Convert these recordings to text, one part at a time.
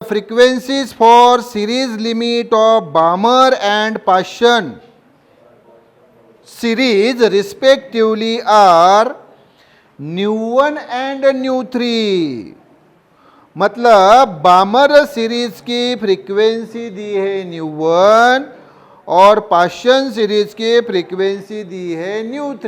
frequencies for series limit of Balmer and Paschen series respectively are nu1 and nu3. मतलब बामर series की frequency दी है nu1 और Paschen series की frequency दी है nu3.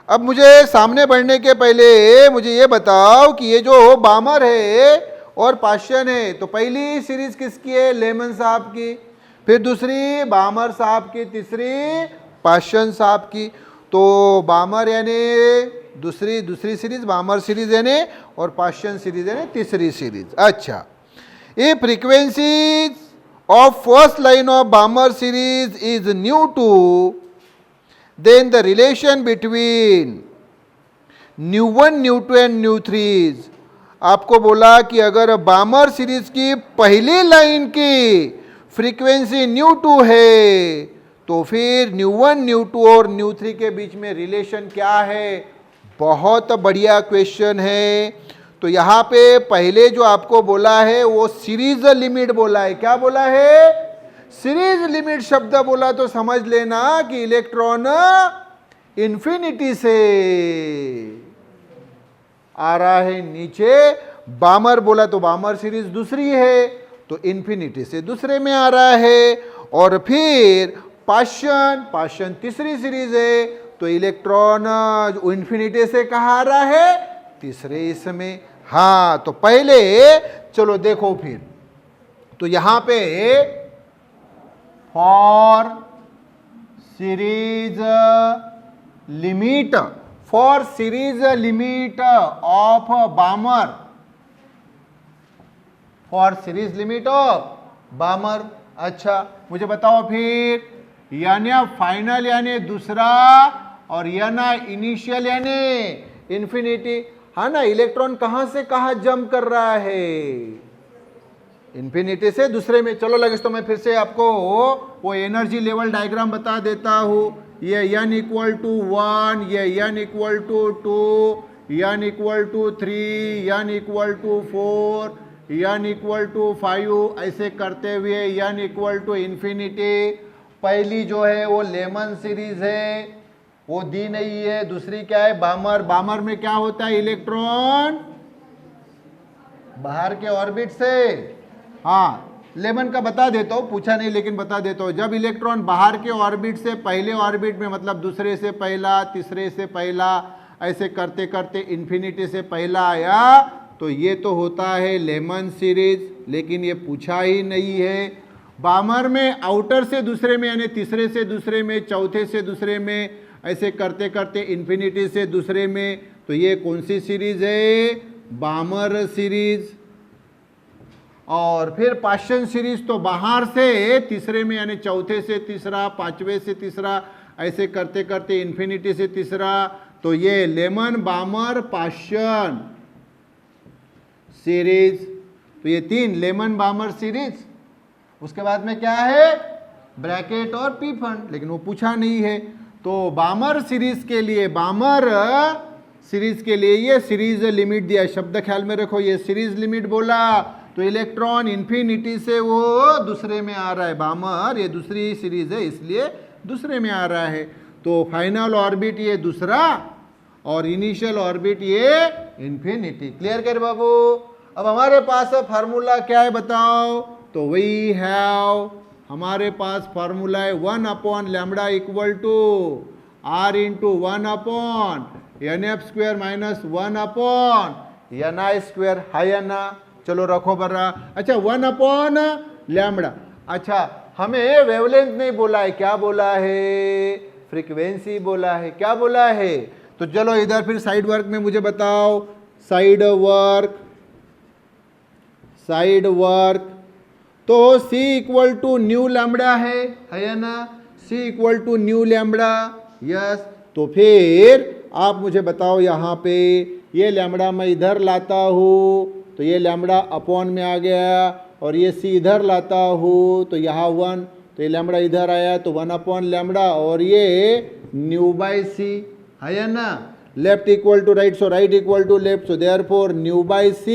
अब मुझे सामने बढ़ने के पहले मुझे ये बताओ कि ये जो बामर है और पाशन है, तो पहली सीरीज किसकी है? लेमन साहब की, फिर दूसरी बामर साहब की, तीसरी पाशन साहब की. तो बामर यानी दूसरी सीरीज, बामर सीरीज यानी, और पाशन सीरीज यानी तीसरी सीरीज. अच्छा, ये frequencies of first line of बामर series is nu2, then the relation between nu1, nu2 and nu3. आपको बोला कि अगर बामर सीरीज की पहली लाइन की फ्रीक्वेंसी nu2 है, तो फिर nu1, nu2 और nu3 के बीच में रिलेशन क्या है? बहुत बढ़िया क्वेश्चन है. तो यहाँ पे पहले जो आपको बोला है वो सीरीज लिमिट बोला है. क्या बोला है? सीरीज लिमिट शब्द बोला तो समझ लेना कि इलेक्ट्रॉन इंफिनिटी से आ रहा है नीचे. बामर बोला तो बामर सीरीज दूसरी है, तो इंफिनिटी से दूसरे में आ रहा है. और फिर पाशन तीसरी सीरीज है, तो इलेक्ट्रॉन इंफिनिटी से कहाँ आ रहा है? तीसरे इसमें. हाँ, तो पहले चलो देखो फिर. तो यहां पे for series limit of बामर, for series limit of बामर. अच्छा, मुझे बताओ फिर यानी फाइनल यानी दूसरा, और याना इनिशियल यानी इंफिनिटी. हाँ ना, इलेक्ट्रॉन कहां से कहां जंप कर रहा है? इंफिनिटी से दूसरे में. चलो लगे तो मैं फिर से आपको वो एनर्जी लेवल डायग्राम बता देता हूं. ये n इक्वल टू 1, ये n equal to 2, n equal to 3, n equal to 4, n equal to 5, ऐसे करते हुए n इक्वल टू इंफिनिटी. पहली जो है वो लेमन सीरीज है, वो दी नहीं है. दूसरी क्या है? बामर. बामर में क्या होता है? इलेक्ट्रॉन बाहर के ऑर्बिट से. हाँ, लेमन का बता देता हूँ, पूछा नहीं लेकिन बता देता हूँ. जब इलेक्ट्रॉन बाहर के ऑर्बिट से पहले ऑर्बिट में, मतलब दूसरे से पहला, तीसरे से पहला, ऐसे करते करते इंफिनिटी से पहला आया, तो ये तो होता है लेमन सीरीज. लेकिन ये पूछा ही नहीं है. बामर में आउटर से दूसरे में यानी तीसरे से दूसरे में, चौथे से दूसरे में, ऐसे करते करते इंफिनिटी से दूसरे में. तो ये कौन सी सीरीज है? बामर सीरीज. और फिर पाशन सीरीज तो बाहर से तीसरे में यानी चौथे से तीसरा, पांचवे से तीसरा, ऐसे करते करते इंफिनिटी से तीसरा. तो ये लेमन बामर पाशन सीरीज. तो ये तीन लेमन बामर सीरीज. उसके बाद में क्या है? ब्रैकेट और पी फंड, लेकिन वो पूछा नहीं है. तो बामर सीरीज के लिए, बामर सीरीज के लिए ये सीरीज लिमिट दिया. शब्द ख्याल में रखो, ये सीरीज लिमिट बोला तो इलेक्ट्रॉन इंफिनिटी से वो दूसरे में आ रहा है. बामर ये दूसरी सीरीज है, इसलिए दूसरे में आ रहा है. तो फाइनल ऑर्बिट ये दूसरा, और इनिशियल ऑर्बिट ये इंफिनिटी. क्लियर कर बाबू? अब हमारे पास फार्मूला क्या है बताओ? तो वी हैव, हमारे पास फार्मूला है 1 upon lambda equal to r into 1 upon nf square minus 1 upon ni square. है ना? चलो रखो बर्रा. अच्छा, 1 अपॉन लैम्बडा. अच्छा, हमें वेवलेंथ नहीं बोला है, क्या बोला है? फ्रीक्वेंसी बोला है. क्या बोला है? तो चलो इधर फिर साइड वर्क में मुझे बताओ. साइड वर्क तो C equal to nu lambda है ना? C equal to nu lambda. Yes. तो फिर आप मुझे बताओ, यहाँ पे ये लैम्बडा मैं इधर लाता हूँ तो ये लैम्बडा अपॉन में आ गया, और ये C इधर लाता हूँ तो यहाँ 1, तो ये लैम्बडा इधर आया तो 1 अपॉन लैम्बडा, और ये न्यू बाई C है ना? Left equal to right, so right equal to left, so therefore nu by C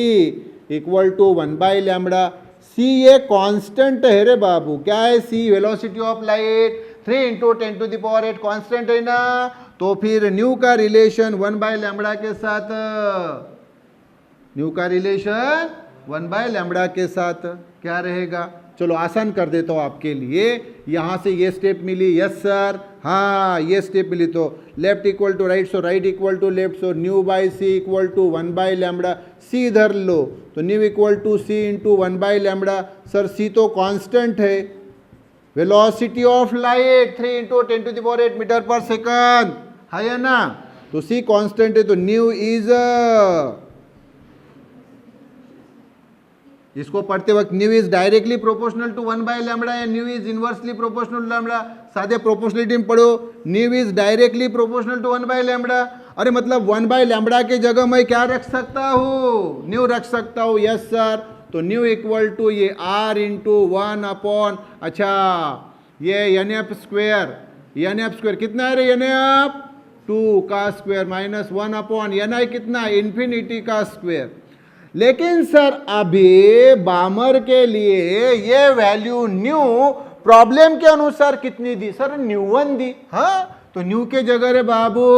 equal to 1/λ। C ये कांस्टेंट है रे बाबू, क्या है सी? Velocity of light. 3 × 10⁸ कांस्टेंट है ना, तो फिर न्यू का रिलेशन 1/λ के साथ, न्यू का रिलेशन 1/λ के साथ क्या रहेगा? चलो आसान कर देता हूँ आपके लिए। यहाँ से ये स्टेप मिली, यस सर, हाँ ये स्टेप मिली, तो left equal to right, so right equal to left, so nu by C equal to 1/λ। C इधर लो, तो nu equal to C into 1/λ। Sir C तो कांस्टेंट है, velocity of light 3 × 10⁸ metre per second है ना, तो सी कांस्टेंट है, तो न्यू इज, इसको पढ़ते वक्त nu is directly proportional to 1/λ या nu is inversely proportional to λ? सादे प्रोपोर्शनलिटी में पढ़ो, nu is directly proportional to 1/λ। अरे मतलब 1/λ के जगह मैं क्या रख सकता हूँ? न्यू रख सकता हूँ, यस सर। तो न्यू इक्वल टू ये r इंटू 1/, अच्छा ये NF² कितना है रे NF? 2 का स्क्वायर माइनस 1/, NI कितना? इन्फिनिटी का स्क्वायर। लेकिन सर अभी बामर के लिए ये वैल्यू न्यू प्रॉब्लम के अनुसार कितनी दी? सर न्यू 1 दी, हाँ तो न्यू के जगह रे बाबू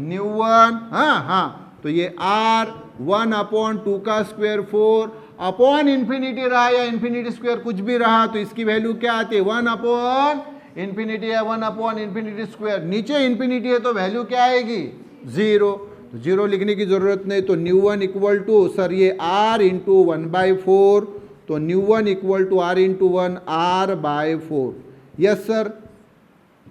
न्यू 1, हाँ तो ये r 1/2 का स्क्वायर 4 अपॉन इन्फिनिटी रहा या इन्फिनिटी स्क्वायर कुछ भी रहा, तो इसकी वैल्यू क्या आती है? 1/∞ या 1/∞ स्क्वायर। नीचे इन्फिनिटी है तो वैल्यू क्या आएगी? 0, तो 0 लिखने की जरूरत नहीं, तो न्यू 1 इक्वल टू सर ये r इंटू 1/4, तो nu 1 equal to r into 1 r/4। Yes sir,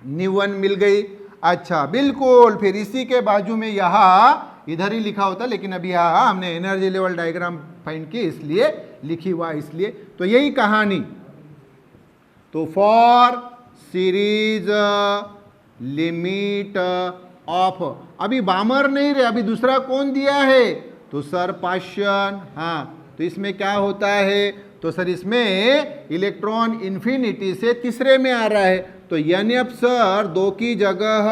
nu 1 मिल गई। अच्छा बिल्कुल, फिर इसी के बाजू में यहाँ इधर ही लिखा होता, लेकिन अभी यहाँ हमने एनर्जी लेवल डायग्राम फाइंड की इसलिए लिखी हुआ, इसलिए तो यही कहानी। तो फॉर सीरीज लिमिट ऑफ, अभी बामर नहीं रहे, अभी दूसरा कौन दिया है? तो सर पाशन, हाँ तो इसमें क्या होता है? तो सर इसमें इलेक्ट्रॉन इन्फिनिटी से तीसरे में आ रहा है, तो NF सर 2 की जगह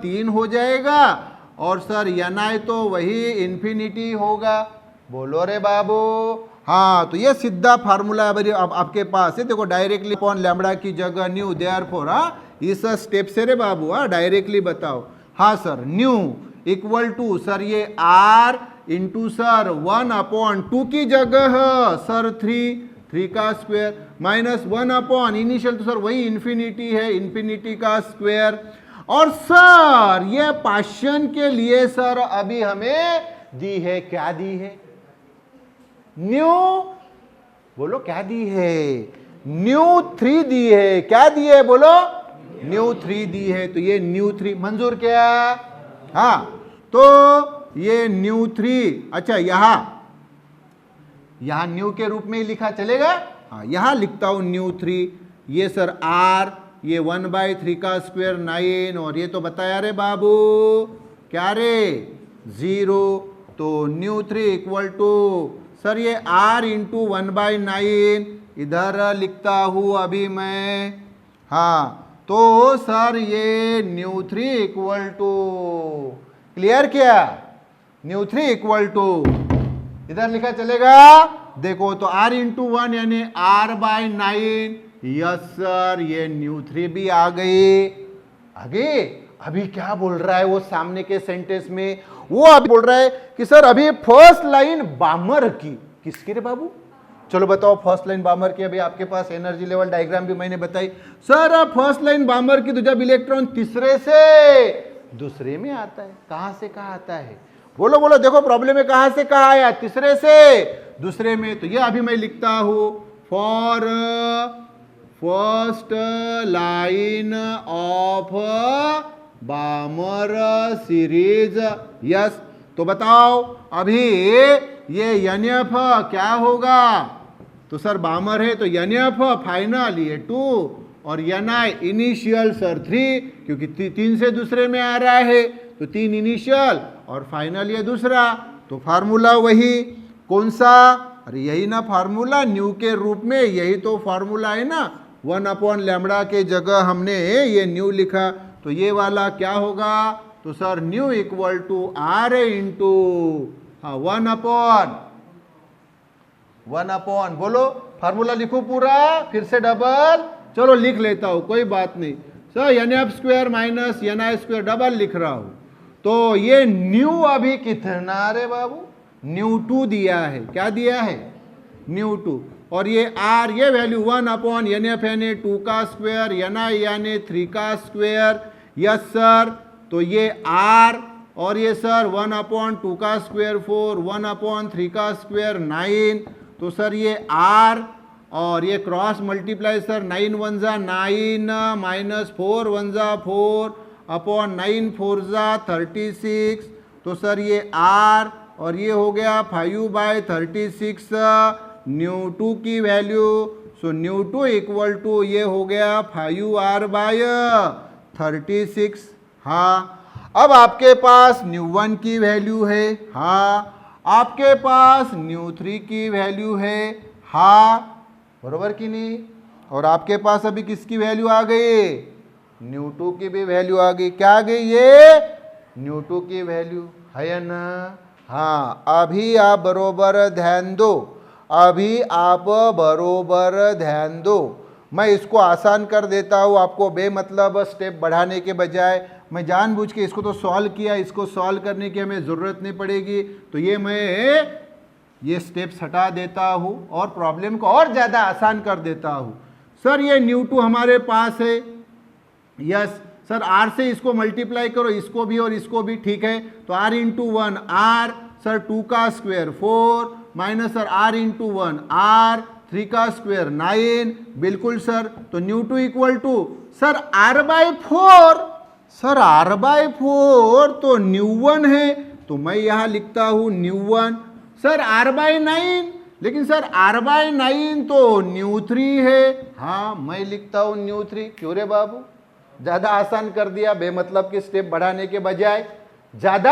3 हो जाएगा, और सर NI तो वही इन्फिनिटी होगा। बोलो रे बाबू, हाँ तो ये सीधा फार्मूला अब आपके पास है, देखो डायरेक्टली अपॉन लैम्बडा की जगह न्यू, देयरफॉर हाँ इस स्टेप से रे बाबू, हाँ डायरेक्टली बताओ। हाँ sir, nu equal to sir ये r इंटू सर 1/2 की जगह सर 3 का स्क्वायर माइनस 1/, इनिशियल तो सर वही इन्फिनिटी है, इन्फिनिटी का स्क्वायर। और सर ये पाशन के लिए सर अभी हमें दी है, क्या दी है? न्यू, बोलो क्या दी है? न्यू 3 दी है, क्या दी है बोलो? न्यू 3 दी है, तो ये न्यू 3 मंजूर क्या? हाँ तो ये न्यू 3, अच्छा यहां न्यू के रूप में ही लिखा चलेगा, हाँ यहां लिखता हूं न्यू 3, ये सर r, ये 1/3 का स्क्वायर 9, और ये तो बताया रे बाबू क्या रे 0, तो न्यू 3 इक्वल टू सर ये r इंटू 1/9 इधर लिखता हूं अभी मैं, हाँ तो सर ये न्यू 3 इक्वल टू, क्लियर क्या? न्यू 3 इक्वल टू इधर लिखा चलेगा, देखो तो r इंटू 1 यानी r/9, यस सर ये न्यू 3 भी आ गई। आगे अभी क्या बोल रहा है वो सामने के सेंटेंस में? वो अभी बोल रहा है कि सर अभी फर्स्ट लाइन बामर की, किसकी रे बाबू? चलो बताओ फर्स्ट लाइन बामर की, अभी आपके पास एनर्जी लेवल डायग्राम भी मैंने बताई। सर फर्स्ट लाइन बामर की, तो जब इलेक्ट्रॉन तीसरे से दूसरे में आता है, कहां से कहां आता है? बोलो बोलो, देखो प्रॉब्लम में कहां से कहां आया? तीसरे से दूसरे में, तो ये अभी मैं लिखता हूं for first line of बामर series, yes. तो बताओ अभी ये NF क्या होगा? तो सर बामर है तो NF फाइनल ये 2 और NI इनिशियल सर 3, क्योंकि 3 से दूसरे में आ रहा है, तो 3 इनिशियल और फाइनल ये दूसरा, तो फार्मूला वही कौन सा? अरे यही ना फार्मूला, न्यू के रूप में यही तो फार्मूला है ना, 1/λ के जगह हमने ये न्यू लिखा, तो ये वाला क्या होगा? तो sir nu equal to r into 1/, 1 upon, बोलो फार्मूला लिखो पूरा, फिर से डबल, चलो लिख लेता हूं, कोई बात नहीं sir, N F square minus N I square double लिख रहा हूं। तो ये न्यू अभी कितना रे बाबू, न्यू 2 दिया है, क्या दिया है, न्यू 2, और ये आर, ये value 1 upon N F N A 2 का square, N I N A 3 का स्क्वायर, यस सर। तो ये आर और ये सर 1 अपॉन 2 का स्क्वायर 4, 1 अपॉन 3 का स्क्वायर 9, तो सर ये आर और ये क्रॉस मल्टीप्लाई सर, 9 1 जा 9 माइनस 4 1 जा 4 अपॉन 9 4 जा 36, तो सर ये आर और ये हो गया 5/36 न्यू 2 की वैल्यू। सो न्यू 2 इक्वल टू ये हो गया 5r/36। हाँ, अब आपके पास न्यू 1 की वैल्यू है, हाँ, आपके पास न्यू 3 की वैल्यू है, हाँ, बरोबर कि नहीं, और आपके पास अभी किसकी वैल्यू आ गई, न्यू 2 की भी वैल्यू आ गई, क्या आ गई, ये न्यू 2 की वैल्यू है ना। हाँ, अभी आप बरोबर ध्यान दो, अभी आप बरोबर ध्यान दो, मैं इसको आसान कर देता हूँ आपको, बेमतलब स्टेप बढ़ाने के बजाय मैं जानबूझ के इसको तो सॉल्व किया, इसको सॉल्व करने की हमें ज़रूरत नहीं पड़ेगी, तो ये मैं ये स्टेप्स हटा देता हूँ और प्रॉब्लम को और ज़्यादा आसान कर देता हूँ। सर ये न्यू 2 हमारे पास है, यस सर, आर से इसको मल्टीप्लाई करो, इसको भी और इसको भी, ठीक है, तो आर इंटू 1 आर, सर 2 का square 4 minus sir R into 1 R, 3 का स्क्वायर 9, बिल्कुल सर। तो nu 2 equal to sir r/4, sir r/4 तो न्यू 1 है, तो मैं यहाँ लिखता हूँ न्यू 1, सर r/9, लेकिन सर r/9 तो न्यू 3 है, हाँ मैं लिखता हूँ न्यू 3। क्यों रे बाबू, ज़्यादा आसान कर दिया, बेमतलब के स्टेप बढ़ाने के बजाय ज़्यादा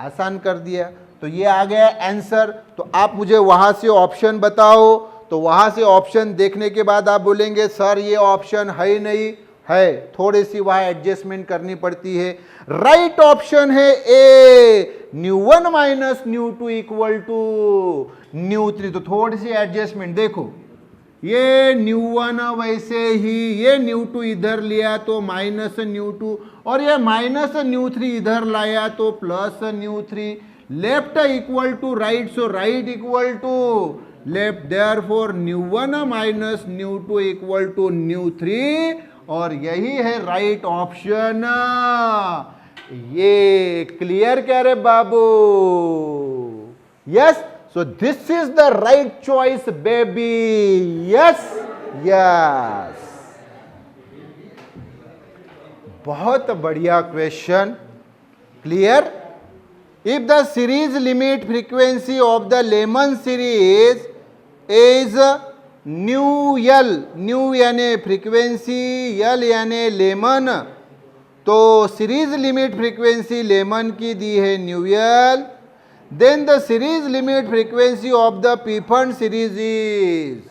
आसान कर दिया, तो ये आ गया आंसर। तो आप मुझे वहाँ से ऑप्शन बताओ, तो वहाँ से ऑप्शन देखने के बाद आप बोलेंगे सर ये ऑप्शन है ही नहीं, है, थोड़ी सी वहाँ एडजस्टमेंट करनी पड़ती है। राइट ऑप्शन है A, nu 1 minus nu 2 equal to nu 3, तो थोड़ी सी एडजस्टमेंट देखो, ये न्यू 1 वैसे ही, ये न्यू 2 इधर लिया तो माइनस न्यू 2, और ये माइनस न्यू 3 इधर लाया तो plus nu 3, left equal to right, so right equal to left, therefore nu 1 minus nu 2 equal to nu 3, और यही है राइट ऑप्शन। ये क्लियर क्या रे बाबू, yes, so this is the right choice baby, yes yes, बहुत बढ़िया question, clear. If the series limit frequency of the Lyman series is nu L, nu यानी फ्रीक्वेंसी, एल यानी लेमन, तो series limit frequency Lyman की दी है nu L, then the series limit frequency of the Pfund series is,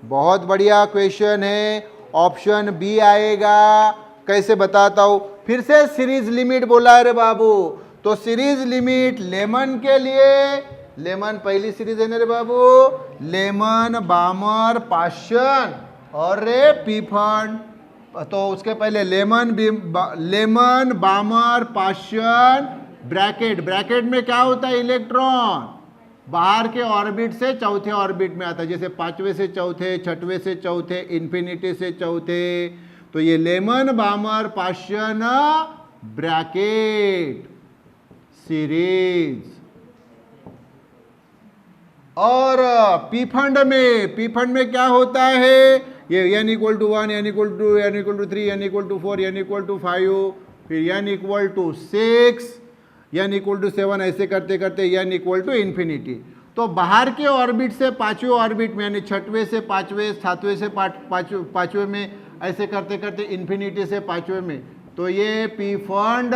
बहुत बढ़िया question है, option B आएगा। कैसे बताता हूं, फिर से सीरीज लिमिट बोला है रे बाबू, तो सीरीज लिमिट लेमन के लिए, लेमन पहली सीरीज है ना रे बाबू, लेमन बामर पाशन और रे पीफंड, तो उसके पहले lemon Balmer Paschen bracket, bracket में क्या होता है, इलेक्ट्रॉन बाहर के ऑर्बिट से चौथे ऑर्बिट में आता है, जैसे 5वें से चौथे, 6वें से चौथे, इन्फिनिटी से चौथे, तो ये Lyman Balmer Paschen bracket series. और पीफंड में क्या होता है, ये n equal to 1, n equal to 2, n equal to 3, n equal to 4, n equal to 5, फिर n equal to 6, n equal to 7, ऐसे करते करते n इक्वल टू इन्फिनिटी। तो बाहर के ऑर्बिट से 5वें ऑर्बिट में, यानी 6वें से 5वें, 7वें से 5वें में, ऐसे करते करते इन्फिनिटी से 5वें में, तो ये पीफंड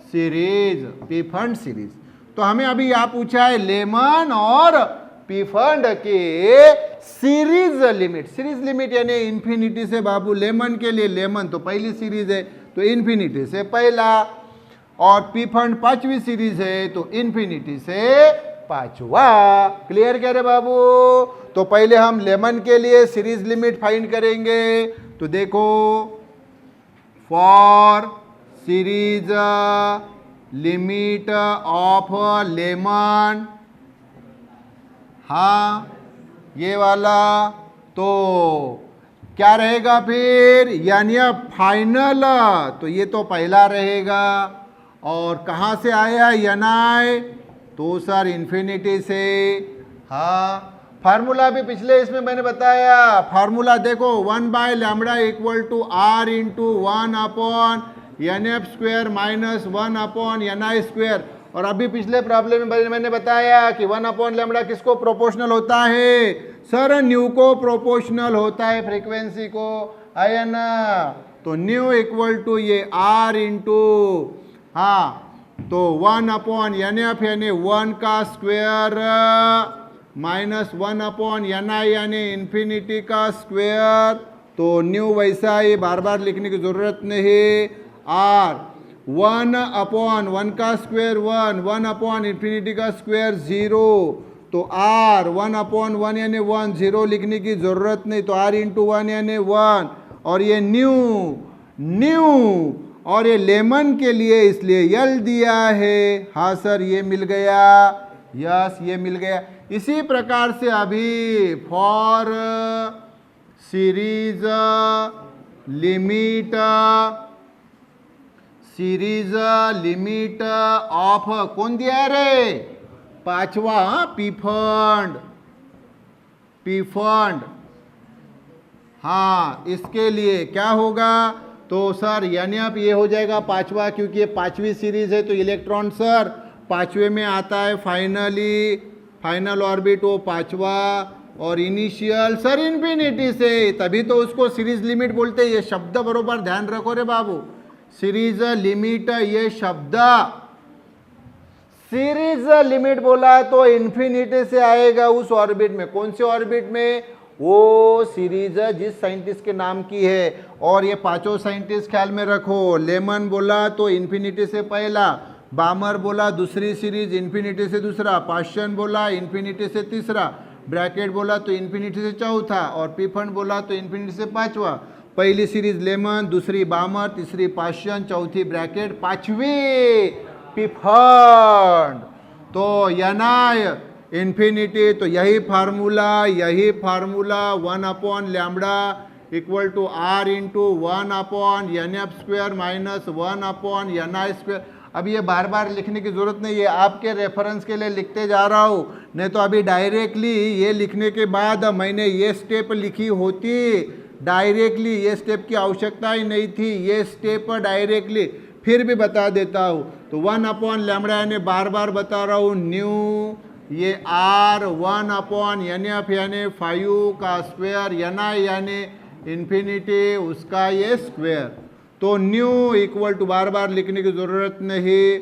सीरीज, पीफंड सीरीज। तो हमें अभी यहाँ पूछा है लेमन और पीफंड के सीरीज लिमिट, सीरीज लिमिट यानी इन्फिनिटी से बाबू, लेमन के लिए लेमन तो पहली सीरीज है तो इन्फिनिटी से पहला, और पीफंड 5वीं सीरीज है तो इन्फिनिटी से पांचवा। क्लियर कह रहे बाबू? तो पहले हम लेमन के लिए सीरीज लिमिट फाइंड करेंगे। तो देखो, for series limit of lemon, हाँ ये वाला, तो क्या रहेगा फिर, यानी फाइनल, तो ये तो पहला रहेगा। और कहाँ से आया एनआई, तो सर इन्फिनिटी से। हाँ, फार्मूला भी पिछले इसमें मैंने बताया। फार्मूला देखो, 1/λ equal to R into 1/NF² minus 1/NI²। और अभी पिछले प्रॉब्लम में मैंने बताया कि 1/λ किसको प्रोपोर्शनल होता है, सर न्यू को प्रोपोर्शनल होता है, फ्रीक्वेंसी को, है ना। तो न्यू इक्वल टू ये आर इंटू, हाँ तो 1/NF यानी 1 का स्क्वायर माइनस 1/NI यानी इन्फिनिटी का स्क्वायर। तो न्यू वैसा ही बार बार लिखने की जरूरत नहीं। आर 1/1 का स्क्वायर 1, 1/इन्फिनिटी का स्क्वायर 0। तो आर 1/1 यानी 1, 0 लिखने की जरूरत नहीं। तो आर इंटू 1 यानी 1। और ये न्यू और ये लेमन के लिए इसलिए यल दिया है। हाँ सर ये मिल गया, यस ये मिल गया। इसी प्रकार से अभी फॉर सीरीज लिमिट ऑफ, कौन दिया है रे, पांचवा, पी फंड। हाँ इसके लिए क्या होगा, तो सर यानी आप ये हो जाएगा पांचवा, क्योंकि ये पांचवी सीरीज है। तो इलेक्ट्रॉन सर पांचवे में आता है, फाइनल ऑर्बिट वो पांचवा, और इनिशियल सर इन्फिनिटी से, तभी तो उसको सीरीज लिमिट बोलते हैं। ये शब्द बरोबर ध्यान रखो रे बाबू, सीरीज लिमिट, ये शब्द सीरीज लिमिट बोला तो इन्फिनिटी से आएगा उस ऑर्बिट में। कौन से ऑर्बिट में, वो सीरीज जिस साइंटिस्ट के नाम की है। और ये पांचों साइंटिस्ट ख्याल में रखो, लेमन बोला तो इन्फिनिटी से पहला, बामर बोला दूसरी सीरीज इन्फिनिटी से दूसरा, पाश्चन बोला इन्फिनिटी से तीसरा, ब्रैकेट बोला तो इन्फिनिटी से चौथा, और पीफंड बोला तो इन्फिनिटी से पांचवा। पहली सीरीज लेमन, दूसरी बामर, तीसरी पाश्चन, चौथी ब्रैकेट, पांचवी पीफंड। तो एनआई इन्फिनिटी, तो यही formula 1/λ equal to R into 1/NF² minus 1/NI²। अब ये बार बार लिखने की जरूरत नहीं है, आपके रेफरेंस के लिए लिखते जा रहा हूँ। नहीं तो अभी डायरेक्टली ये लिखने के बाद मैंने ये स्टेप लिखी होती, डायरेक्टली ये स्टेप की आवश्यकता ही नहीं थी, ये स्टेप डायरेक्टली फिर भी बता देता हूँ। तो 1/λ यानी बार बार बता रहा हूँ, न्यू ये आर 1/NF यानी 5 का स्क्वायर, NI यानी इन्फिनिटी उसका ये स्क्वायर। तो न्यू इक्वल टू बार बार लिखने की ज़रूरत नहीं,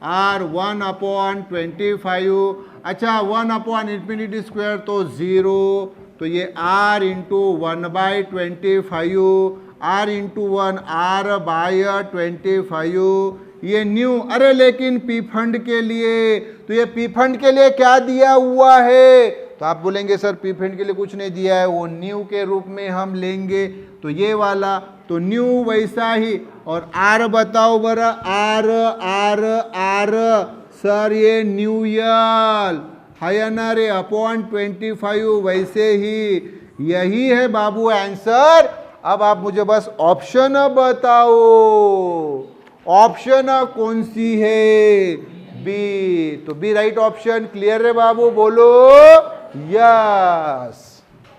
आर 1/25। अच्छा 1/इन्फिनिटी स्क्वायर तो 0, तो ये are into 1/25, are into 1 R/25, ये न्यू। अरे लेकिन पी फंड के लिए, तो ये पी फंड के लिए क्या दिया हुआ है, तो आप बोलेंगे सर पी फंड के लिए कुछ नहीं दिया है, वो न्यू के रूप में हम लेंगे। तो ये वाला तो न्यू वैसा ही। और आर बताओ बरा, आर सर ये न्यूयल है ना रे, /25 वैसे ही, यही है बाबू आंसर। अब आप मुझे बस ऑप्शन बताओ, ऑप्शन कौन सी है, बी। तो बी राइट ऑप्शन। क्लियर है बाबू, बोलो यस।